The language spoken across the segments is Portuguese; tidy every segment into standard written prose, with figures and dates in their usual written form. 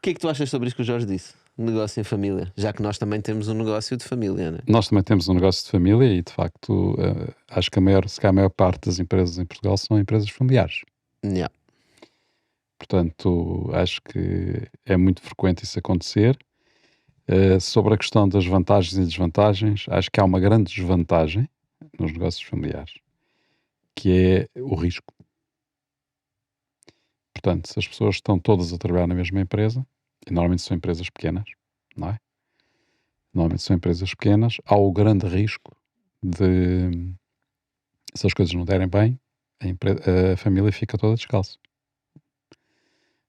que é que tu achas sobre isso que o Jorge disse? Negócio em família, já que nós também temos um negócio de família, né? Nós também temos um negócio de família e, de facto, acho que se calhar a maior parte das empresas em Portugal são empresas familiares. Yeah. Portanto, acho que é muito frequente isso acontecer. Sobre a questão das vantagens e desvantagens, acho que há uma grande desvantagem nos negócios familiares, que é o risco. Portanto, se as pessoas estão todas a trabalhar na mesma empresa, e normalmente são empresas pequenas, não é? Normalmente são empresas pequenas, há o grande risco de, se as coisas não derem bem, a família fica toda descalça.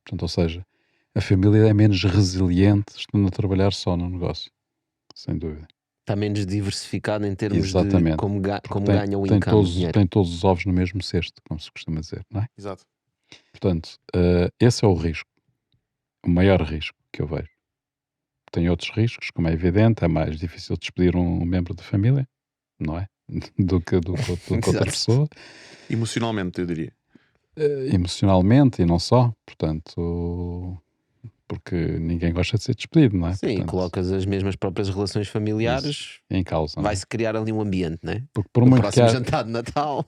Portanto, ou seja, a família é menos resiliente estando a trabalhar só no negócio, sem dúvida. Está menos diversificado em termos Exatamente. de como Porque ganha o tem income, dinheiro. tem todos os ovos no mesmo cesto, como se costuma dizer, não é? Exato. Portanto, esse é o risco, o maior risco que eu vejo. Tem outros riscos, como é evidente, é mais difícil despedir um membro da família, não é? do que outra Exato. pessoa. Emocionalmente, eu diria. Emocionalmente e não só, portanto, porque ninguém gosta de ser despedido, não é? Sim, Portanto, colocas as mesmas próprias relações familiares, em causa, não é? vai-se criar ali um ambiente, né? Porque por No muito que próximo há, jantar de Natal.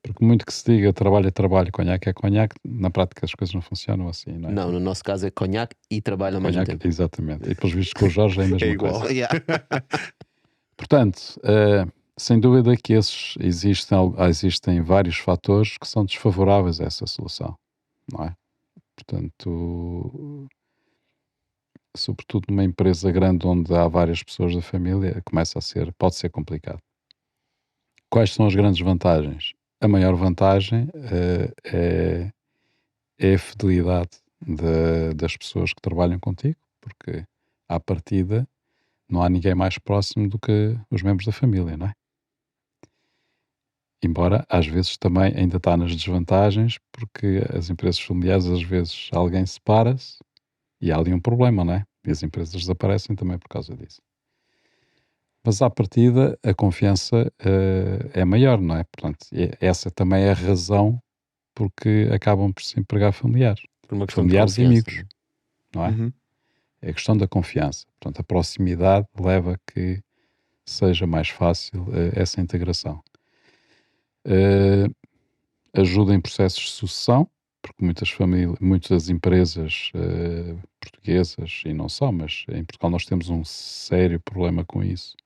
porque muito que se diga trabalho é trabalho, conhaque é conhaque, na prática as coisas não funcionam assim, não é? Não, no nosso caso é conhaque e trabalho ao mesmo Conhaque, tempo. exatamente. E depois vistos com o Jorge é a mesma É igual. coisa. Yeah. Portanto, sem dúvida que existem vários fatores que são desfavoráveis a essa solução, não é? Portanto, sobretudo numa empresa grande onde há várias pessoas da família, pode ser complicado. Quais são as grandes vantagens? A maior vantagem é a fidelidade das pessoas que trabalham contigo, porque à partida não há ninguém mais próximo do que os membros da família, não é? Embora às vezes também ainda está nas desvantagens, porque as empresas familiares, às vezes alguém separa-se e há ali um problema, não é? E as empresas desaparecem também por causa disso. Mas à partida a confiança é maior, não é? Portanto, essa também é a razão porque acabam por se empregar familiares. Por uma questão de Familiares e confiança, amigos, não é? Uhum. É a questão da confiança. Portanto, a proximidade leva a que seja mais fácil essa integração. Ajuda em processos de sucessão, porque muitas empresas portuguesas, e não só, mas em Portugal nós temos um sério problema com isso,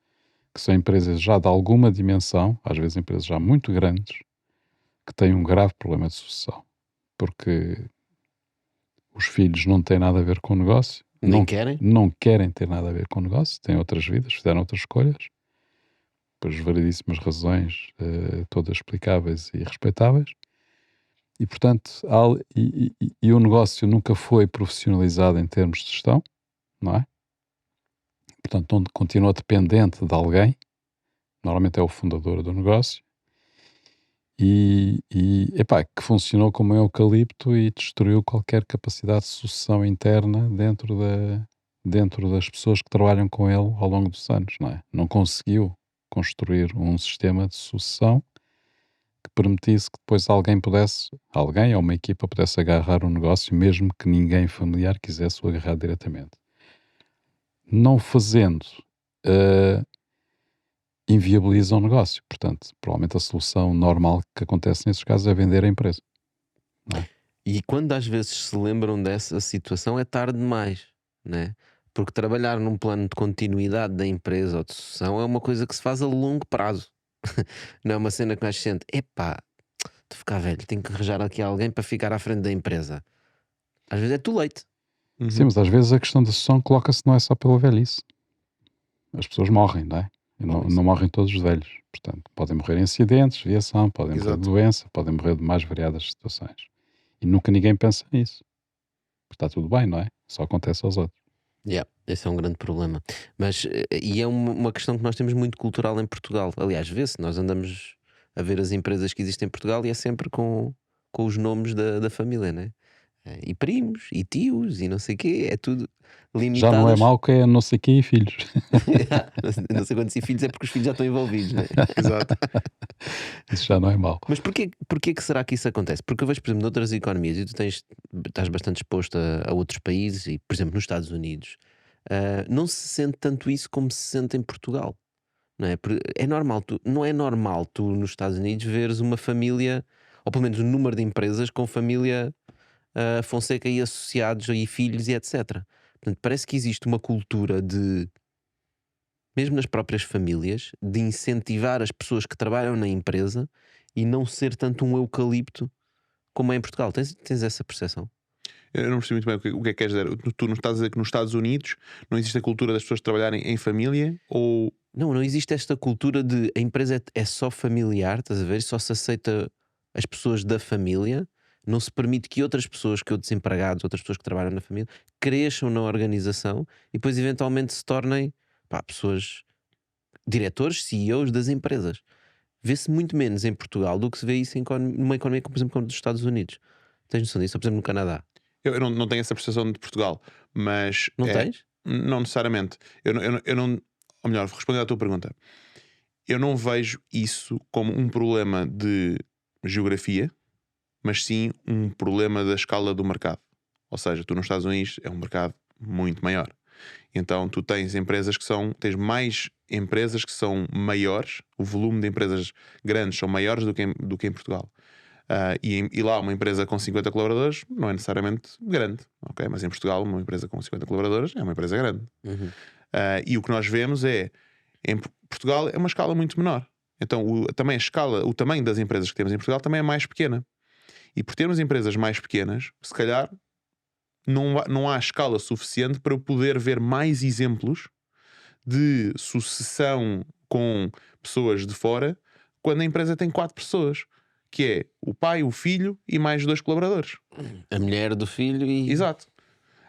que são empresas já de alguma dimensão, às vezes empresas já muito grandes, que têm um grave problema de sucessão, porque os filhos não têm nada a ver com o negócio, Nem querem? não querem ter nada a ver com o negócio, têm outras vidas, fizeram outras escolhas, por variedíssimas razões, todas explicáveis e respeitáveis, e portanto o negócio nunca foi profissionalizado em termos de gestão, não é? Portanto, continua dependente de alguém, normalmente é o fundador do negócio, que funcionou como um eucalipto e destruiu qualquer capacidade de sucessão interna dentro das pessoas que trabalham com ele ao longo dos anos, não é? Não conseguiu construir um sistema de sucessão que permitisse que depois alguém ou uma equipa pudesse agarrar o negócio, mesmo que ninguém familiar quisesse o agarrar diretamente. Não fazendo, inviabiliza o negócio. Portanto, provavelmente a solução normal que acontece nesses casos é vender a empresa. Não é? E quando às vezes se lembram dessa situação é tarde demais, né? Porque trabalhar num plano de continuidade da empresa ou de sucessão é uma coisa que se faz a longo prazo. Não é uma cena que nós sente, epá, tu ficar velho, tenho que arranjar aqui alguém para ficar à frente da empresa. Às vezes é too late. Uhum. Sim, mas às vezes a questão da sucessão coloca-se não é só pela velhice. As pessoas morrem, não é? E não morrem todos os velhos. Portanto, podem morrer em acidentes, viação, podem morrer de doença, podem morrer de mais variadas situações. E nunca ninguém pensa nisso. Porque está tudo bem, não é? Só acontece aos outros. Yeah, esse é um grande problema. Mas, e é uma questão que nós temos muito cultural em Portugal. Aliás, vê-se, nós andamos a ver as empresas que existem em Portugal e é sempre com os nomes da família, né? E primos, e tios, e não sei o quê, é tudo Já não é limitadas. mau que é não sei quê e filhos. Não sei quantos filhos é porque os filhos já estão envolvidos, né? Exato. Isso já não é mau. Mas porquê que será que isso acontece? Porque eu vejo, por exemplo, noutras economias, e tu estás bastante exposto a outros países, e por exemplo nos Estados Unidos, não se sente tanto isso como se sente em Portugal. Não é? É normal, não é normal tu nos Estados Unidos veres uma família, ou pelo menos um número de empresas com família Fonseca e associados e filhos e etc. Portanto, parece que existe uma cultura de, mesmo nas próprias famílias, de incentivar as pessoas que trabalham na empresa e não ser tanto um eucalipto como é em Portugal. Tens essa percepção? Eu não percebi muito bem o que é que queres dizer. Tu não estás a dizer que nos Estados Unidos não existe a cultura das pessoas trabalharem em família? Ou. Não existe esta cultura de a empresa é só familiar, estás a ver? Só se aceita as pessoas da família, não se permite que outras pessoas, que outros empregados, outras pessoas que trabalham na família, cresçam na organização e depois eventualmente se tornem pessoas, diretores, CEOs das empresas. Vê-se muito menos em Portugal do que se vê isso numa economia, como, por exemplo, como dos Estados Unidos. Tens noção disso? Ou, por exemplo, no Canadá. Eu não tenho essa percepção de Portugal, mas. Não tens? Não necessariamente. Eu não. Ou melhor, respondendo à tua pergunta, eu não vejo isso como um problema de geografia, mas sim um problema da escala do mercado. Ou seja, tu nos Estados Unidos é um mercado muito maior. Então tu tens empresas tens mais empresas que são maiores, o volume de empresas grandes são maiores do que em Portugal. E lá uma empresa com 50 colaboradores não é necessariamente grande, ok? Mas em Portugal uma empresa com 50 colaboradores é uma empresa grande. Uhum. E o que nós vemos em Portugal é uma escala muito menor. Então também a escala, o tamanho das empresas que temos em Portugal também é mais pequena. E por termos empresas mais pequenas, se calhar não há escala suficiente para eu poder ver mais exemplos de sucessão com pessoas de fora quando a empresa tem 4 pessoas, que é o pai, o filho e mais 2 colaboradores. A mulher do filho e. Exato.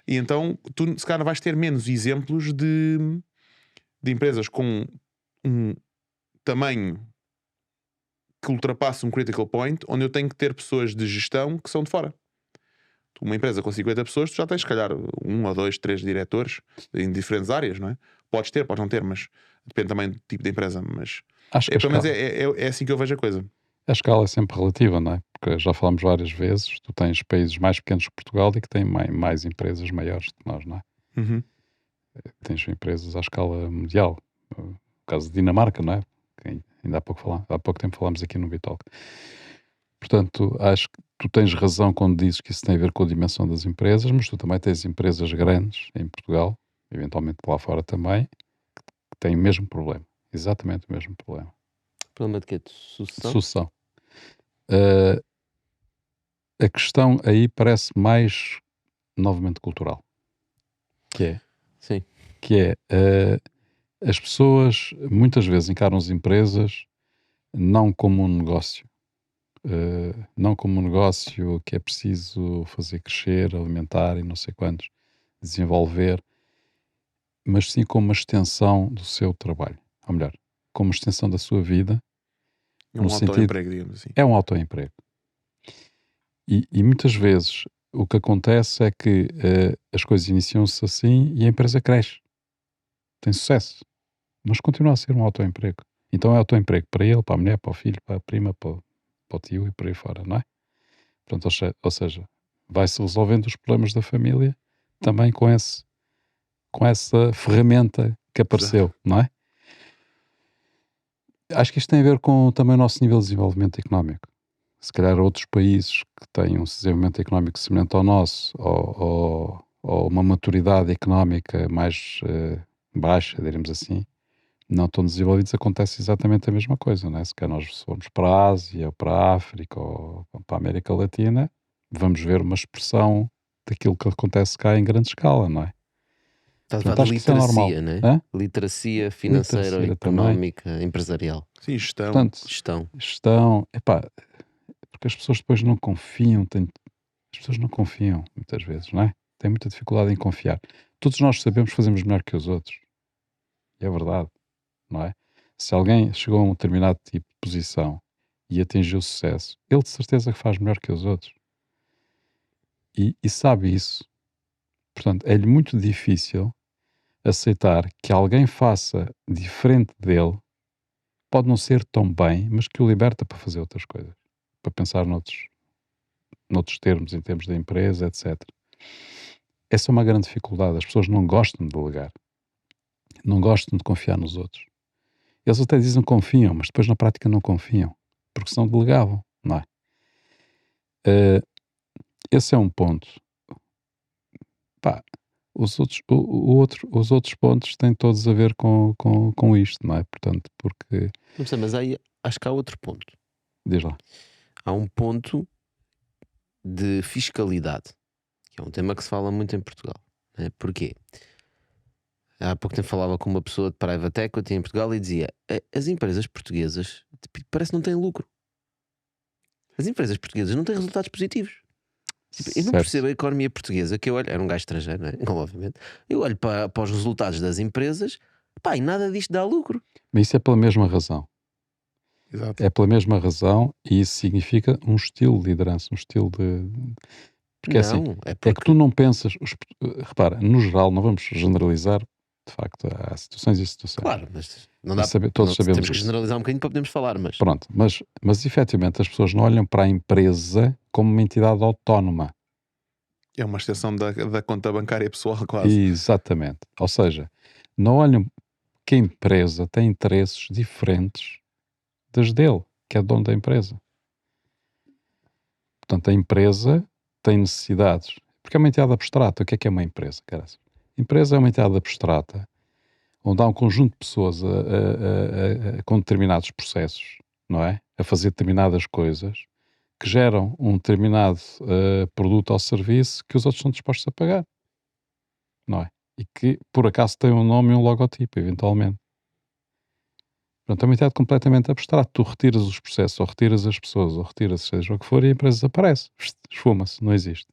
E então tu se calhar vais ter menos exemplos de empresas com um tamanho que ultrapassa um critical point, onde eu tenho que ter pessoas de gestão que são de fora. Uma empresa com 50 pessoas, tu já tens, se calhar, 1 ou 2, 3 diretores em diferentes áreas, não é? Podes ter, podes não ter, mas depende também do tipo de empresa. Mas Acho que pelo menos é assim que eu vejo a coisa. a escala é sempre relativa, não é? Porque já falamos várias vezes, tu tens países mais pequenos que Portugal e que têm mais empresas maiores do que nós, não é? Uhum. Tens empresas à escala mundial. O caso de Dinamarca, não é? Que ainda há pouco tempo falámos aqui no Bitalk. Portanto, acho que tu tens razão quando dizes que isso tem a ver com a dimensão das empresas, mas tu também tens empresas grandes em Portugal, eventualmente lá fora também, que têm o mesmo problema. Exatamente o mesmo problema. Problema de quê? De De sucessão? sucessão. A questão aí parece mais novamente cultural. Sim. Que é as pessoas muitas vezes encaram as empresas não como um negócio. Não como um negócio que é preciso fazer crescer, alimentar e não sei quantos, desenvolver, mas sim como uma extensão do seu trabalho. Ou melhor, como uma extensão da sua vida. É um No sentido, autoemprego, digamos assim. é um autoemprego. E muitas vezes o que acontece é que as coisas iniciam-se assim e a empresa cresce. Tem sucesso. Mas continua a ser um autoemprego. Então é autoemprego para ele, para a mulher, para o filho, para a prima, para o tio e por aí fora, não é? Pronto, ou seja, vai-se resolvendo os problemas da família também com essa ferramenta que apareceu, não é? Acho que isto tem a ver com também o nosso nível de desenvolvimento económico. Se calhar outros países que têm um desenvolvimento económico semelhante ao nosso, ou uma maturidade económica mais baixa, diremos assim, não tão desenvolvidos, acontece exatamente a mesma coisa, não é? Se calhar nós formos para a Ásia, ou para a África, ou para a América Latina, vamos ver uma expressão daquilo que acontece cá em grande escala, não é? Estás a Portanto, falar de acho que isso é normal. literacia, né? Hã? Literacia financeira, Literacia também. económica, empresarial. Sim, gestão. Portanto, Gestão. epá, porque as pessoas depois não confiam, as pessoas não confiam muitas vezes, não é? Têm muita dificuldade em confiar. Todos nós sabemos que fazemos melhor que os outros. E é verdade, não é? Se alguém chegou a um determinado tipo de posição e atingiu sucesso, ele de certeza que faz melhor que os outros. e sabe isso. Portanto, é-lhe muito difícil aceitar que alguém faça diferente dele, pode não ser tão bem, mas que o liberta para fazer outras coisas, para pensar noutros termos, em termos da empresa, etc. Essa é uma grande dificuldade. As pessoas não gostam de delegar, não gostam de confiar nos outros. Eles até dizem que confiam, mas depois na prática não confiam, porque senão delegavam, não é? Esse é um ponto. Pá, os outros pontos têm todos a ver com isto, não é? Portanto, porque, Não sei, mas aí acho que há outro ponto. diz lá, Há um ponto de fiscalidade, que é um tema que se fala muito em Portugal. Né? Porquê? Há pouco tempo falava com uma pessoa de private equity em Portugal e dizia: as empresas portuguesas parece que não têm lucro. As empresas portuguesas não têm resultados positivos. Tipo, eu não certo? percebo a economia portuguesa, que eu olho, era um gajo estrangeiro, não é? Como, obviamente. Eu olho para os resultados das empresas, pá, e nada disto dá lucro. Mas isso é pela mesma razão. Exato. É pela mesma razão e isso significa um estilo de liderança, um estilo de... Porque é assim, Não, é é que porque. tu não pensas... repara, no geral, não vamos generalizar, de facto, há situações e situações. Claro, mas não E dá. todos sabemos Temos que isso. generalizar um bocadinho para podermos falar, mas. Pronto, mas efetivamente as pessoas não olham para a empresa como uma entidade autónoma. É uma extensão da conta bancária pessoal, quase. Exatamente. Ou seja, não olham que a empresa tem interesses diferentes das dele, que é dono da empresa. Portanto, a empresa tem necessidades. Porque é uma entidade abstrata. O que é uma empresa? Caras? Empresa é uma entidade abstrata onde há um conjunto de pessoas com determinados processos, não é? A fazer determinadas coisas que geram um determinado produto ou serviço que os outros são dispostos a pagar, não é? E que, por acaso, tem um nome e um logotipo, eventualmente. Portanto, é uma entidade completamente abstrata. Tu retiras os processos, ou retiras as pessoas, ou retiras seja o que for, e a empresa desaparece. Esfuma-se, não existe.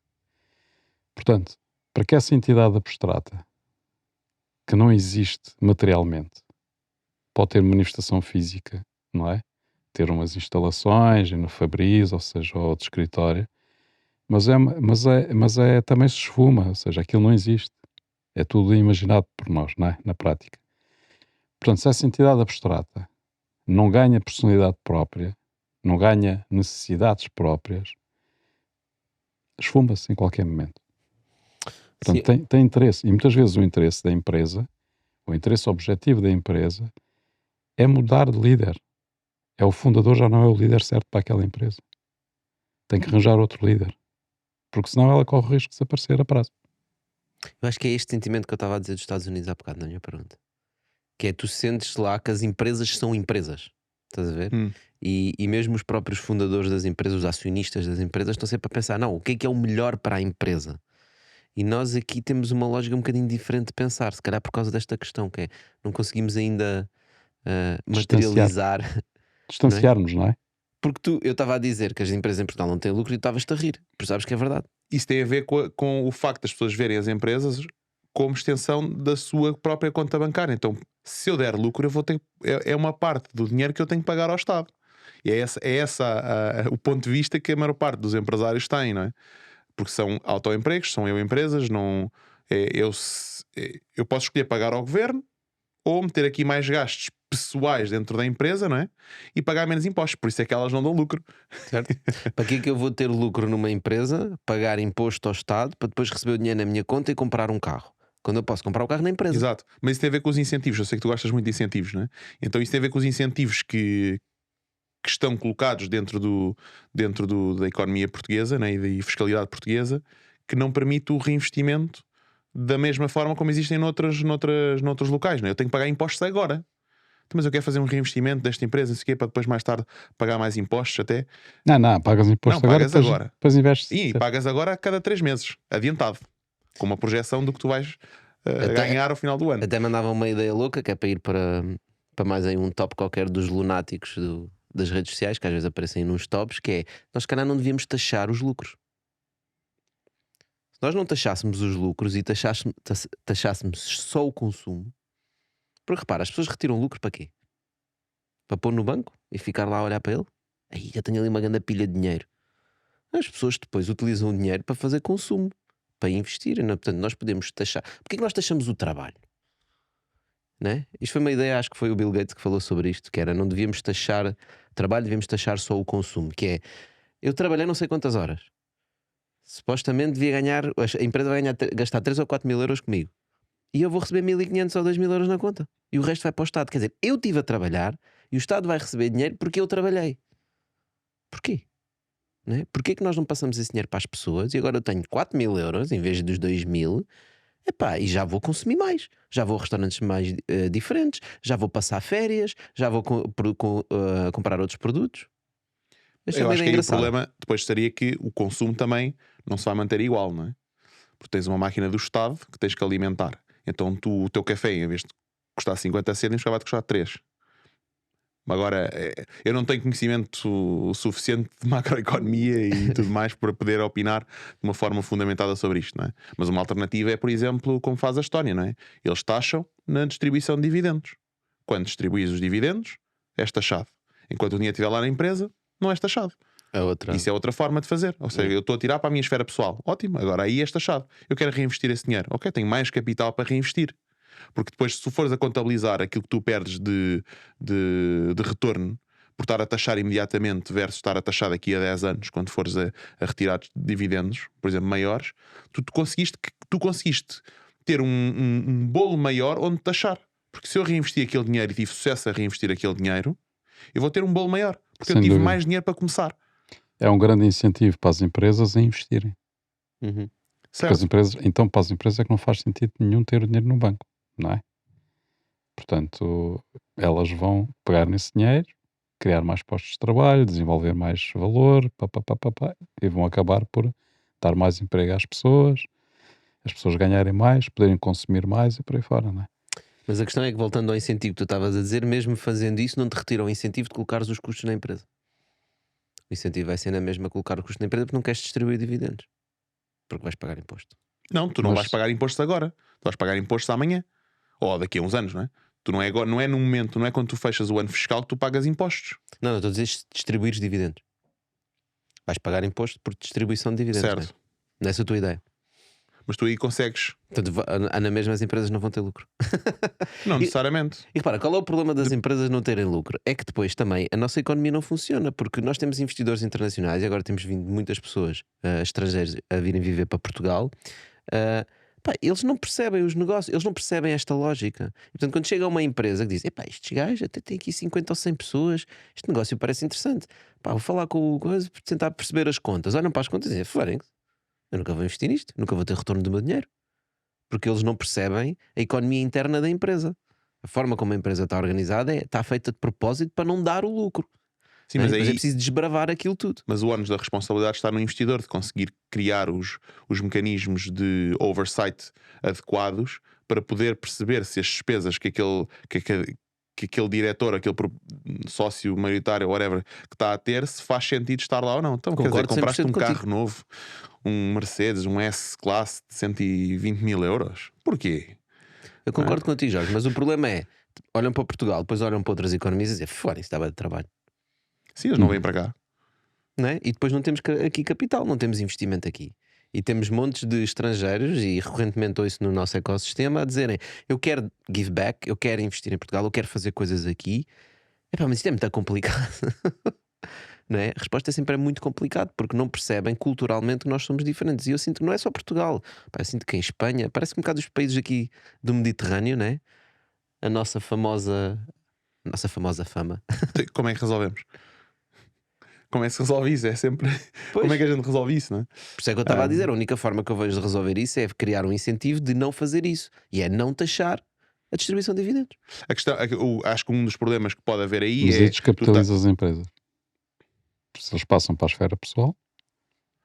Portanto, para que essa entidade abstrata, que não existe materialmente, pode ter manifestação física, não é? Ter umas instalações no Fabris, ou seja, ou outro escritório, mas também se esfuma, ou seja, aquilo não existe. É tudo imaginado por nós, não é? Na prática. Portanto, se essa entidade abstrata não ganha personalidade própria, não ganha necessidades próprias, esfuma-se em qualquer momento. Portanto, Sim, tem interesse. E muitas vezes o interesse da empresa, o interesse objetivo da empresa, é mudar de líder. É o fundador, já não é o líder certo para aquela empresa. Tem que arranjar outro líder. Porque senão ela corre o risco de desaparecer a prazo. eu acho que é este sentimento que eu estava a dizer dos Estados Unidos há bocado na minha pergunta. Que é tu sentes lá que as empresas são empresas. Estás a ver? Hum. E mesmo os próprios fundadores das empresas, os acionistas das empresas, estão sempre a pensar: não, o que é o melhor para a empresa? E nós aqui temos uma lógica um bocadinho diferente de pensar, se calhar por causa desta questão, que é não conseguimos ainda materializar, não é? Distanciar-nos, não é? Porque eu estava a dizer que as empresas em Portugal não têm lucro e tu estavas-te a rir, porque sabes que é verdade. Isso tem a ver com o facto das pessoas verem as empresas como extensão da sua própria conta bancária. Então, se eu der lucro, eu vou ter, é uma parte do dinheiro que eu tenho que pagar ao Estado. E é essa o ponto de vista que a maior parte dos empresários têm, não é? Porque são autoempregos, são eu empresas, não, eu posso escolher pagar ao governo ou meter aqui mais gastos pessoais dentro da empresa, não é? E pagar menos impostos. Por isso é que elas não dão lucro. Certo? Para que é que eu vou ter lucro numa empresa, pagar imposto ao Estado, para depois receber o dinheiro na minha conta e comprar um carro? Quando eu posso comprar o carro na empresa. Exato. Mas isso tem a ver com os incentivos. Eu sei que tu gostas muito de incentivos, não é? Então isso tem a ver com os incentivos que estão colocados da economia portuguesa, né? E da fiscalidade portuguesa, que não permite o reinvestimento da mesma forma como existem noutros locais, não é? Eu tenho que pagar impostos agora. Então, mas eu quero fazer um reinvestimento desta empresa, não sei o quê, para depois mais tarde pagar mais impostos até. Não, pagas imposto Não, agora, pagas agora. depois investes. E pagas agora a cada 3 meses, adiantado, com uma projeção do que tu vais ganhar ao final do ano. Até mandava uma ideia louca, que é para ir para mais aí um top qualquer dos lunáticos das redes sociais, que às vezes aparecem nos tops, que é: nós se calhar não devíamos taxar os lucros. Se nós não taxássemos os lucros e taxássemos só o consumo, porque repara, as pessoas retiram lucro para quê? Para pôr no banco e ficar lá a olhar para ele? Aí eu tenho ali uma grande pilha de dinheiro. As pessoas depois utilizam o dinheiro para fazer consumo, para investir, não é? Portanto, nós podemos taxar. Porquê que nós taxamos o trabalho? Né? Isto foi uma ideia, acho que foi o Bill Gates que falou sobre isto, que era não devíamos taxar trabalho, devíamos taxar só o consumo, que é, eu trabalhei não sei quantas horas, supostamente devia ganhar, a empresa vai gastar 3 ou 4 mil euros comigo, e eu vou receber 1.500 ou 2.000 euros na conta, e o resto vai para o Estado. Quer dizer, eu estive a trabalhar e o Estado vai receber dinheiro porque eu trabalhei. Porquê? Né? Porquê que nós não passamos esse dinheiro para as pessoas e agora eu tenho 4.000 euros em vez dos 2.000? Epá, e já vou consumir mais, já vou a restaurantes mais diferentes, já vou passar férias, já vou comprar outros produtos. Esta é Eu uma acho ideia que aí o engraçada. problema depois seria que o consumo também não se vai manter igual, não é? Porque tens uma máquina do Estado que tens que alimentar. Então o teu café, em vez de custar 50 cêntimos, vai-te custar 3. Agora, eu não tenho conhecimento suficiente de macroeconomia e tudo mais para poder opinar de uma forma fundamentada sobre isto, não é? Mas uma alternativa é, por exemplo, como faz a Estónia, não é? Eles taxam na distribuição de dividendos. Quando distribuís os dividendos, és taxado. Enquanto o dinheiro estiver lá na empresa, não és taxado. Isso é outra forma de fazer. Ou seja, eu estou a tirar para a minha esfera pessoal. Ótimo, agora aí és taxado. Eu quero reinvestir esse dinheiro. Ok, tenho mais capital para reinvestir. Porque depois, se fores a contabilizar aquilo que tu perdes de retorno por estar a taxar imediatamente versus estar a taxar daqui a 10 anos, quando fores a retirar dividendos, por exemplo, maiores, tu conseguiste ter um bolo maior onde taxar. Porque se eu reinvesti aquele dinheiro e tive sucesso a reinvestir aquele dinheiro, eu vou ter um bolo maior. Porque eu Sem tive dúvida. mais dinheiro para começar. É um grande incentivo para as empresas a investirem. Uhum. Porque as Certo? empresas, então para as empresas é que não faz sentido nenhum ter o dinheiro no banco, não é? Portanto, elas vão pegar nesse dinheiro, criar mais postos de trabalho, desenvolver mais valor, e vão acabar por dar mais emprego às pessoas, as pessoas ganharem mais, poderem consumir mais e por aí fora, não é? Mas a questão é que, voltando ao incentivo que tu estavas a dizer, mesmo fazendo isso, não te retira o incentivo de colocares os custos na empresa. O incentivo vai ser na mesma colocar o custo na empresa porque não queres distribuir dividendos, porque vais pagar imposto. Não, tu não Mas- vais pagar impostos agora. Tu vais pagar impostos amanhã. Ou daqui a uns anos, não é? Tu não é agora, não é no momento, não é quando tu fechas o ano fiscal que tu pagas impostos. Não, estou a dizer se distribuires dividendos. Vais pagar imposto por distribuição de dividendos. Certo. Não é? Nessa é a tua ideia. Mas tu aí consegues. Portanto, na mesma as empresas não vão ter lucro. Não necessariamente. E repara, qual é o problema das empresas não terem lucro? É que depois também a nossa economia não funciona, porque nós temos investidores internacionais e agora temos vindo muitas pessoas estrangeiras a virem viver para Portugal. ah, pá, eles não percebem os negócios, eles não percebem esta lógica. E, portanto, quando chega uma empresa que diz: epá, estes gajos até têm aqui 50 ou 100 pessoas, este negócio parece interessante. Pá, vou falar com o coisa para tentar perceber as contas. Olham para as contas e dizem: Florence, eu nunca vou investir nisto, nunca vou ter retorno do meu dinheiro. Porque eles não percebem a economia interna da empresa. A forma como a empresa está organizada está feita de propósito para não dar o lucro. Sim, Né? mas Mas aí. é preciso desbravar aquilo tudo. Mas o ónus da responsabilidade está no investidor de conseguir criar os mecanismos de oversight adequados para poder perceber se as despesas que aquele diretor, aquele sócio maioritário, whatever, que está a ter, se faz sentido estar lá ou não. Então, quer dizer, Concordo compraste 100% um contigo. carro novo, um Mercedes, um S-Classe de 120 mil euros. Porquê? Eu concordo contigo, Jorge, mas o problema é: olham para Portugal, depois olham para outras economias e dizem: fora, isso estava de trabalho. Sim, eles não vêm para cá. Não é? E depois não temos aqui capital, não temos investimento aqui. E temos montes de estrangeiros, e recorrentemente ouço no nosso ecossistema a dizerem: eu quero give back, eu quero investir em Portugal, eu quero fazer coisas aqui. Epá, mas isto é muito complicado. Não é? A resposta é sempre muito complicado porque não percebem culturalmente que nós somos diferentes. E eu sinto que não é só Portugal. Pá, eu sinto que em Espanha, parece que um bocado os países aqui do Mediterrâneo, né? A nossa famosa fama. Como é que resolvemos? Como é que se resolve isso? É sempre. Pois. Como é que a gente resolve isso, não é? Por isso é que eu estava a dizer, a única forma que eu vejo de resolver isso é criar um incentivo de não fazer isso. E é não taxar a distribuição de dividendos. A questão, acho que um dos problemas que pode haver aí Mas é. aí descapitaliza as empresas. Se eles passam para a esfera pessoal,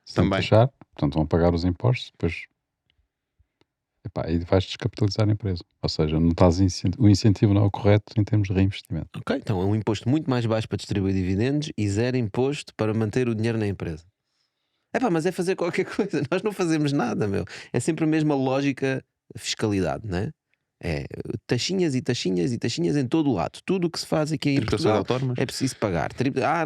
sem Também. taxar, portanto vão pagar os impostos, depois aí vais descapitalizar a empresa. Ou seja, não estás o incentivo não é o correto em termos de reinvestimento. Ok, então é um imposto muito mais baixo para distribuir dividendos e zero imposto para manter o dinheiro na empresa. Epá, mas é fazer qualquer coisa. Nós não fazemos nada, meu. É sempre a mesma lógica fiscalidade, não é? É taxinhas e taxinhas e taxinhas em todo o lado. Tudo o que se faz aqui em Tributações Portugal autónomas. é preciso pagar.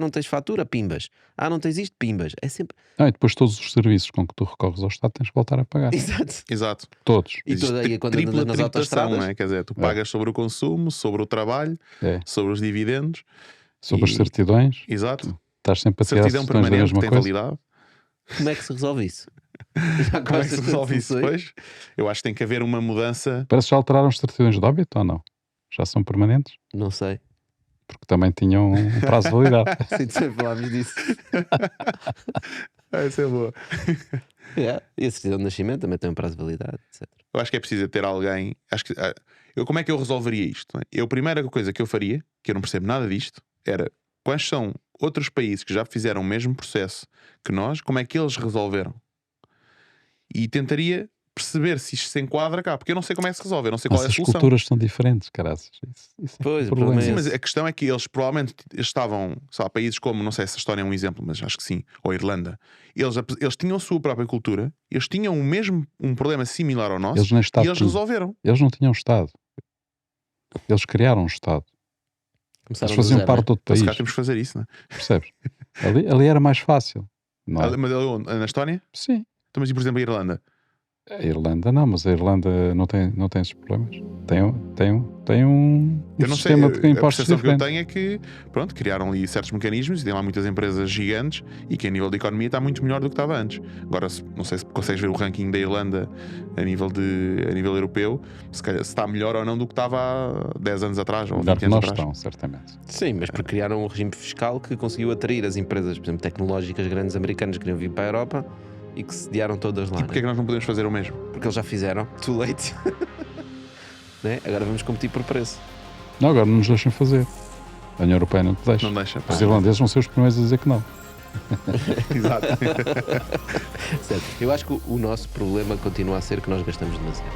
Não tens fatura, pimbas. Não tens isto, pimbas. É sempre. Não, e depois todos os serviços com que tu recorres ao Estado tens que voltar a pagar. Exato. Exato. Todos. E Existe toda aí quando tripla andas nas tributação, autostradas. não é? Quer dizer, tu pagas sobre o consumo, sobre o trabalho, É. sobre os dividendos. Sobre as certidões, Exato. estás sempre a tirar Certidão certidões da permanente, mesma tem coisa. validade. Como é que se resolve isso? Já Como é que se gostas de resolve isso soluções? depois? Eu acho que tem que haver uma mudança. Parece que já alteraram as certidões de óbito ou não? Já são permanentes? Não sei. Porque também tinham um prazo de validade. Sim, sempre falámos disso. Essa é boa. E a certidão de nascimento também tem um prazo de validade, etc. Eu acho que é preciso ter alguém. Acho que, como é que eu resolveria isto? Não é? A primeira coisa que eu faria, que eu não percebo nada disto, era quais são outros países que já fizeram o mesmo processo que nós, como é que eles resolveram? E tentaria perceber se isto se enquadra cá, porque eu não sei como é que se resolve, eu não sei qual é a Nossas solução. culturas são diferentes, caraças. Isso é Pois, um o problema problema. Sim, é mas esse. a questão é que eles provavelmente estavam, sei lá, países como, não sei se a história é um exemplo, mas acho que sim, ou a Irlanda, eles tinham a sua própria cultura, eles tinham um problema similar ao nosso Eles nem Estado e eles tinham. resolveram. Eles não tinham Estado. Eles criaram um Estado. Começaram Eles do faziam zero, parte né? de outro Então, se país. calhar temos que fazer isso, não é? Percebes? Ali era mais fácil. Não é? Mas na Estónia? Sim. Então, mas e por exemplo a Irlanda? A Irlanda não, mas a Irlanda não tem esses problemas. Tem um Eu não sei, sistema de a impostos percepção que eu diferente. tenho é que, pronto, criaram ali certos mecanismos e tem lá muitas empresas gigantes e que a nível de economia está muito melhor do que estava antes. Agora, não sei se consegues ver o ranking da Irlanda a nível europeu, se calhar, se está melhor ou não do que estava há 10 anos atrás ou Melhor 20 que anos nós atrás. estão, certamente. Sim, mas porque criaram um regime fiscal que conseguiu atrair as empresas, por exemplo, tecnológicas grandes americanas que queriam vir para a Europa e que sediaram todas lá. E porquê é que nós não podemos fazer o mesmo? Porque eles já fizeram. Too late. Né? Agora vamos competir por preço. Não, agora não nos deixam fazer. A União Europeia não te deixa. Não deixa. Os irlandeses vão ser os primeiros a dizer que não. Exato. Certo. Eu acho que o nosso problema continua a ser que nós gastamos demasiado.